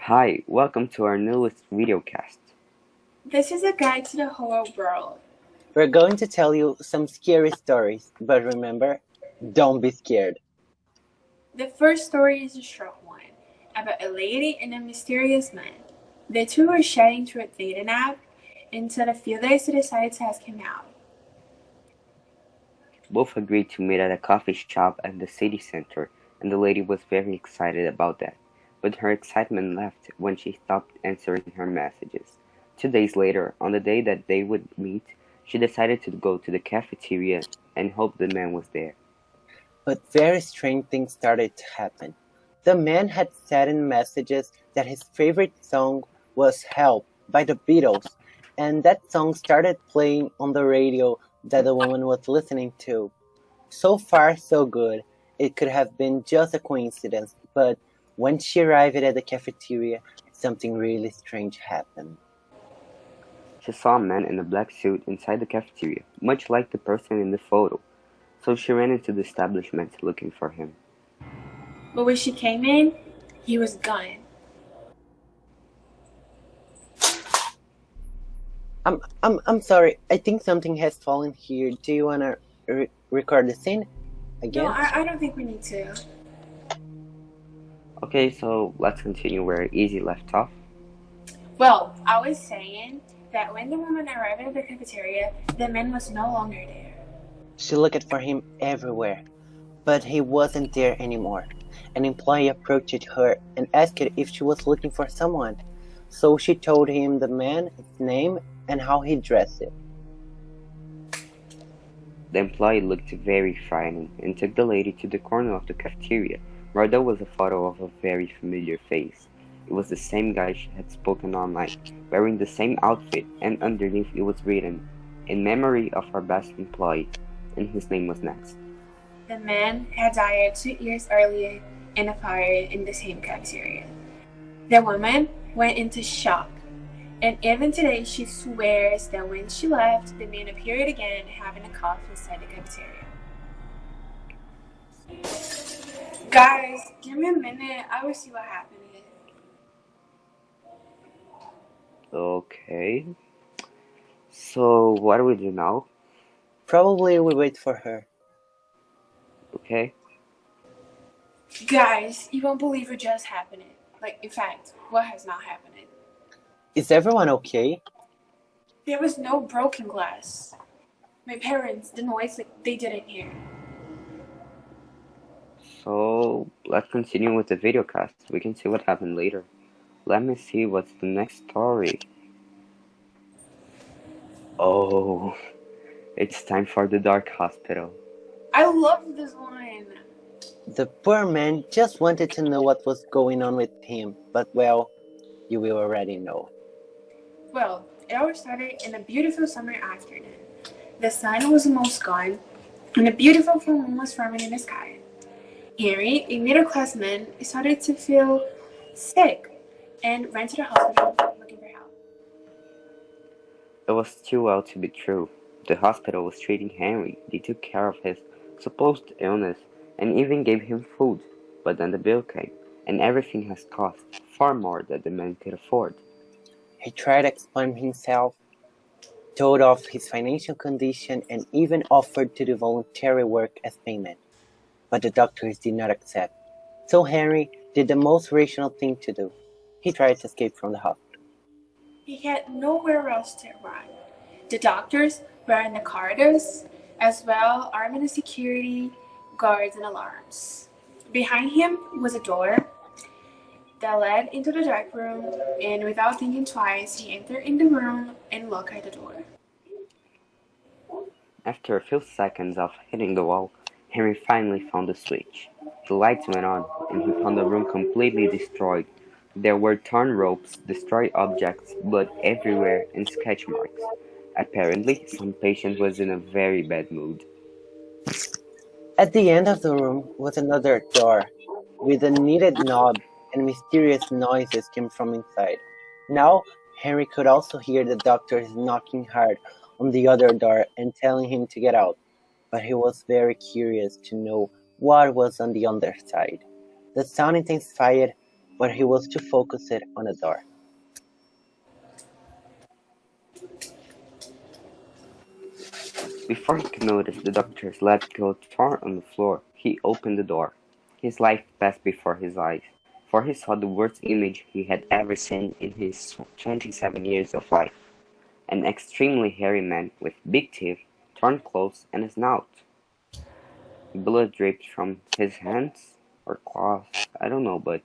Hi, welcome to our newest videocast. This is a guide to the whole world. We're going to tell you some scary stories, but remember, don't be scared. The first story is a short one about a lady and a mysterious man. The two were chatting through a dating app until a few days they decided to ask him out. Both agreed to meet at a coffee shop at the city center, and the lady was very excited about that. But her excitement left when she stopped answering her messages. 2 days later, on the day that they would meet, she decided to go to the cafeteria and hope the man was there. But very strange things started to happen. The man had said in messages that his favorite song was Help by the Beatles, and that song started playing on the radio that the woman was listening to. So far, so good. It could have been just a coincidence, but when she arrived at the cafeteria, something really strange happened. She saw a man in a black suit inside the cafeteria, much like the person in the photo, so she ran into the establishment looking for him. But when she came in, he was gone. I'm sorry. I think something has fallen here. Do you wanna record the scene again? No, I don't think we need to. Okay, so let's continue where Izzie left off. Well, I was saying that when the woman arrived at the cafeteria, the man was no longer there. She looked for him everywhere, but he wasn't there anymore. An employee approached her and asked if she was looking for someone. So she told him the man, his name, and how he dressed. The employee looked very frightened and took the lady to the corner of the cafeteria, where there was a photo of a very familiar face. It was the same guy she had spoken online, wearing the same outfit, and underneath it was written, "In memory of our best employee," and his name was next. The man had died 2 years earlier in a fire in the same cafeteria. The woman went into shock, and even today she swears that when she left, the man appeared again having a cough inside the cafeteria. Guys, give me a minute. I will see what happened. Okay. So, what do we do now? Probably we wait for her. Okay. Guys, you won't believe what just happened. Like, in fact, what has not happened. Is everyone okay? There was no broken glass. My parents, the noise, they didn't hear. So, let's continue with the videocast. We can see what happened later. Let me see what's the next story. Oh, it's time for the dark hospital. I love this one. The poor man just wanted to know what was going on with him, but well, you will already know. Well, it all started in a beautiful summer afternoon. The sun was almost gone, and a beautiful full moon was forming in the sky. Henry, a middle-class man, started to feel sick and ran to the hospital looking for help. It was too well to be true. The hospital was treating Henry. They took care of his supposed illness and even gave him food. But then the bill came, and everything has cost far more than the man could afford. He tried to explain himself, told of his financial condition, and even offered to do voluntary work as payment. But the doctors did not accept. So Henry did the most rational thing to do. He tried to escape from the hospital. He had nowhere else to run. The doctors were in the corridors, as well armed security guards and alarms. Behind him was a door that led into the dark room, and without thinking twice, he entered in the room and locked the door. After a few seconds of hitting the wall, Henry finally found the switch. The lights went on, and he found the room completely destroyed. There were torn ropes, destroyed objects, blood everywhere, and sketch marks. Apparently, some patient was in a very bad mood. At the end of the room was another door, with a knitted knob, and mysterious noises came from inside. Now, Henry could also hear the doctors knocking hard on the other door and telling him to get out, but he was very curious to know what was on the other side. The sound intensified but he was too focused on the door. Before he could notice, the doctor's let go torn on the floor. He opened the door. His life passed before his eyes, for he saw the worst image he had ever seen in his 27 years of life. An extremely hairy man with big teeth, torn clothes, and a snout. Blood dripped from his hands or claws, I don't know, but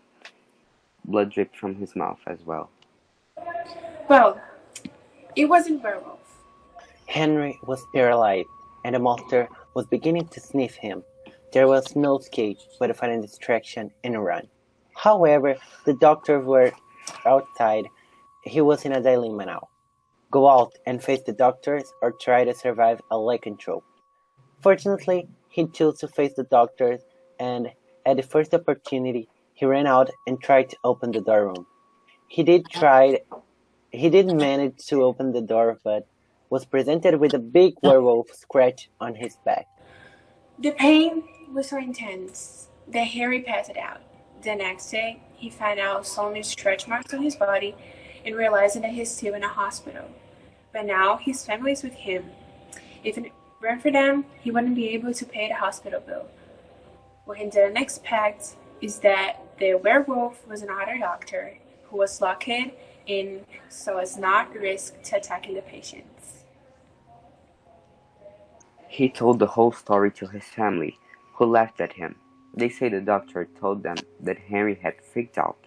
blood dripped from his mouth as well. Well, it wasn't werewolf. Henry was paralyzed, and the monster was beginning to sniff him. There was no escape but to find a distraction and run. However, the doctors were outside. He was in a dilemma now. Go out and face the doctors or try to survive a lycanthrope. Fortunately, he chose to face the doctors, and at the first opportunity, he ran out and tried to open the doorroom. He did manage to open the door, but was presented with a big werewolf scratch on his back. The pain was so intense that Harry passed out. The next day, he found out so many stretch marks on his body and realizing that he's still in a hospital. But now his family is with him. If it weren't for them, he wouldn't be able to pay the hospital bill. What he didn't expect is that the werewolf was another doctor who was locked in so as not risk to attacking the patients. He told the whole story to his family, who laughed at him. They say the doctor told them that Henry had freaked out,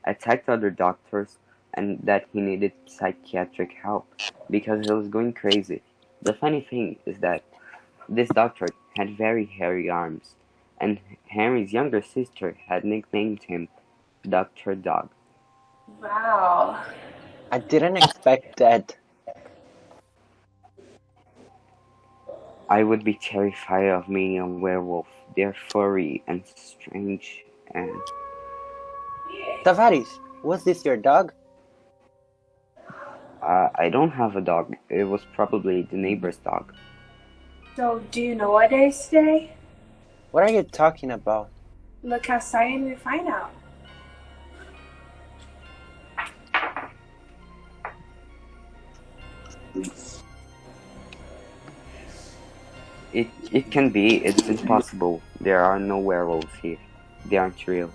attacked other doctors, and that he needed psychiatric help because he was going crazy. The funny thing is that this doctor had very hairy arms, and Henry's younger sister had nicknamed him Dr. Dog. Wow. I didn't expect that. I would be terrified of meeting a werewolf. They're furry and strange and... Tavares, was this your dog? I don't have a dog. It was probably the neighbor's dog. So, do you know what day is today? What are you talking about? Look outside and we'll find out. It can be. It's impossible. There are no werewolves here. They aren't real.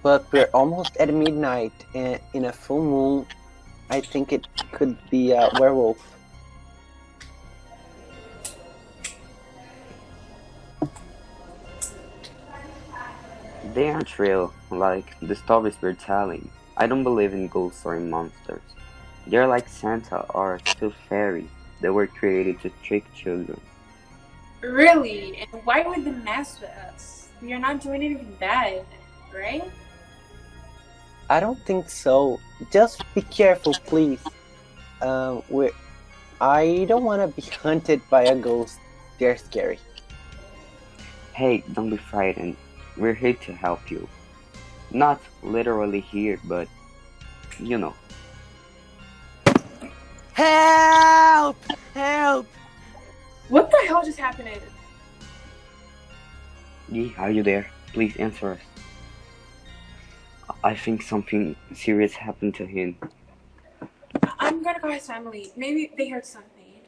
But we're almost at midnight, and in a full moon, I think it could be a werewolf. They aren't real, like the stories we're telling. I don't believe in ghosts or in monsters. They're like Santa or a tooth fairy that were created to trick children. Really? And why would they mess with us? We are not doing anything bad, right? I don't think so. Just be careful, please. I don't want to be hunted by a ghost. They're scary. Hey, don't be frightened. We're here to help you. Not literally here, but you know. Help! Help! What the hell just happened? Gui, are you there? Please answer us. I think something serious happened to him. I'm gonna call his family. Maybe they heard something.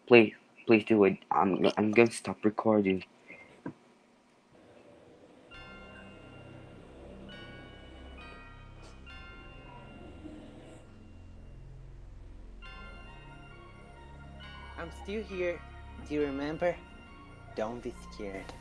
Please do it. I'm going to stop recording. I'm still here. Do you remember? Don't be scared.